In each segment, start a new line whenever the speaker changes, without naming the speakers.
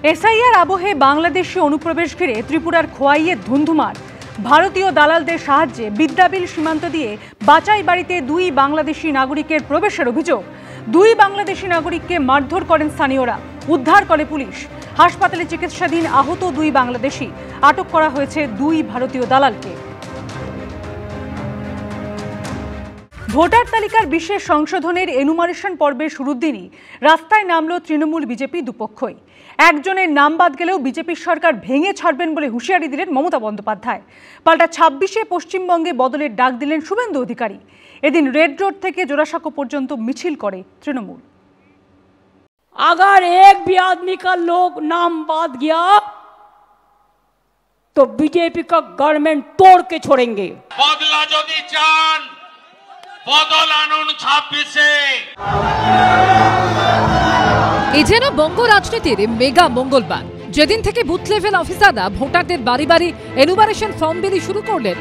SIR আবহে বাংলাদেশে অনুপ্রবেশ ঘিরে ত্রিপুরার খোয়াইয়ে ধুন্ধুমার। ভারতীয় দালালদের সাহায্যে বিদ্যাবিল সীমান্ত দিয়ে বাচাই বাড়িতে দুই বাংলাদেশি নাগরিকের প্রবেশের অভিযোগ। দুই বাংলাদেশি নাগরিককে মারধর করেন স্থানীয়রা, উদ্ধার করে পুলিশ। হাসপাতালে চিকিৎসাধীন আহত দুই বাংলাদেশি, আটক করা হয়েছে দুই ভারতীয় দালালকে। ভোটার তালিকার বিশেষ সংশোধনের এনুমারেশন পর্বের শুরুর দিনই রাস্তায় নামল তৃণমূল বিজেপি দুপক্ষই। একজনের নাম বাদ গেলেও বিজেপির সরকার ভেঙে ছাড়বেন বলে হুঁশিয়ারি দিলেন মমতা বন্দ্যোপাধ্যায়। পাল্টা ২৬শে পশ্চিমবঙ্গে বদলের ডাক দিলেন শুভেন্দু অধিকারী। এদিন রেড রোড থেকে জোড়াসাঁকো পর্যন্ত মিছিল করে তৃণমূল।
अगर एक भी आदमी का लोग नाम बात गया तो बीजेपी का गवर्नमेंट तोड़ के छोड़ेंगे।
बदला যদি চান বদল আনুন ২৬শে।
এই যেন বঙ্গ রাজনীতির মেগা মঙ্গলবার, যেদিন থেকে বুথ লেভেল অফিসাররা ভোটারদের বাড়ি বাড়ি এনুমারেশন ফর্ম বিলি শুরু করলেন,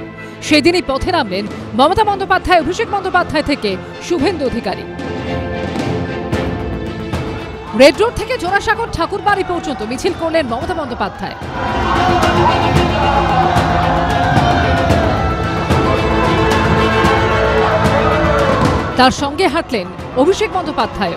সেদিনই পথে নামলেন মমতা বন্দ্যোপাধ্যায়, অভিষেক বন্দ্যোপাধ্যায় থেকে শুভেন্দু অধিকারী। রেড রোড থেকে জোড়াসাঁকো ঠাকুরবাড়ি পর্যন্ত মিছিল করলেন মমতা বন্দ্যোপাধ্যায়। তার সঙ্গে হাঁটলেন অভিষেক বন্দ্যোপাধ্যায়।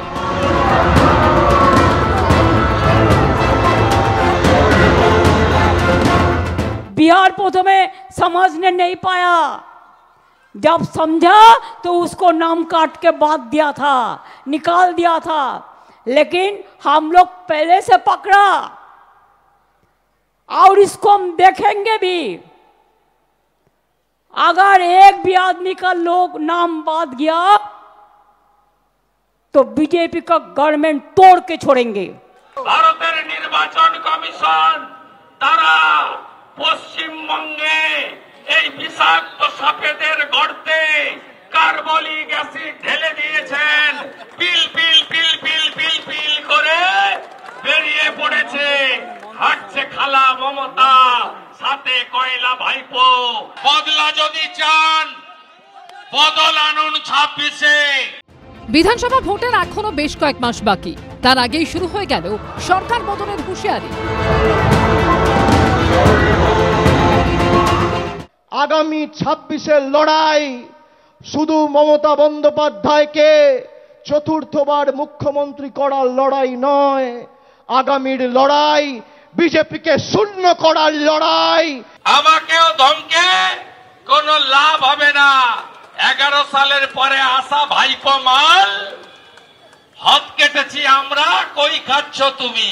बिहार प्रथमे समझने नहीं पाया, जब समझा तो उसको नाम काट के बात दिया था, निकाल दिया था। लेकिन हम लोग पहले से पकड़ा और इसको हम देखेंगे भी। अगर एक भी आदमी का लोग नाम बात गया तो बीजेपी का गवर्नमेंट तोड़ के छोड़ेंगे।
ভারতের নির্বাচন কমিশন তারা পশ্চিমবঙ্গে এই বিষাক্ত সাপেদের গর্তে কার্বলিক অ্যাসিড ঢেলে দিয়েছেন। পিল পিল পিল পিল পিল পিল করে বেরিয়ে পড়েছে। হাঁটছে খালা মমতা, সাথে কয়লা ভাইপো। বদলা যদি চান বদল আনুন ২৬শে।
বিধানসভা ভোটের এখনো বেশ কয়েক মাস বাকি, তার আগেই শুরু হয়ে গেল সরকার বদলের হুঁশিয়ারি।
আগামী ২৬শে লড়াই শুধু মমতা বন্দ্যোপাধ্যায়কে চতুর্থবার মুখ্যমন্ত্রী করার লড়াই নয়, আগামীর লড়াই বিজেপিকে শূন্য করার লড়াই।
আমাকেও ধমকে কোনো লাভ হবে না। ১১ সালের পরে আসা ভাইপো মাল হাত কেটেছি আমরা, কই খাচ্ছ তুমি?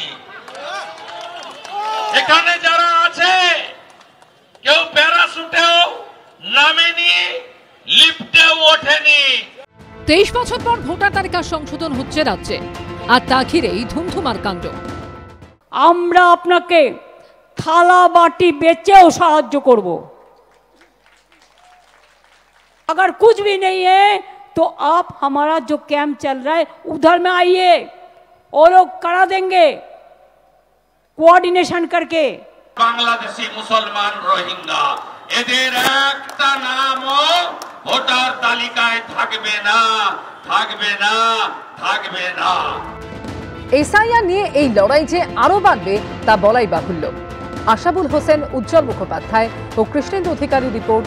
এখানে যারা আছে কেউ প্যারাশুটেও নামেনি, লিফটেও ওঠেনি।
২৩ বছর পর ভোটার তালিকা সংশোধন হচ্ছে রাজ্যে, আর তা ঘিরেই ধুমধুমার কাণ্ড।
আমরা আপনাকে থালা বাটি বেচেও সাহায্য করব। अगर कुछ भी नहीं है तो आप हमारा जो कैंप चल रहा है उधर में आइए, वो लोग करा देंगे कोऑर्डिनेशन करके।
বাংলাদেশি মুসলমান রোহিঙ্গা এদের একটা নামও ভোটার তালিকায় থাকবে না, থাকবে না, থাকবে না।
এসআইআর নিয়ে এই লড়াই যে আরো বাড়বে তা বলাই বাহুল্য। আশাবুল হোসেন, উজ্জ্বল মুখোপাধ্যায় ও কৃষ্ণেন্দু অধিকারী রিপোর্ট,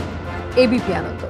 এবিপি আনন্দ।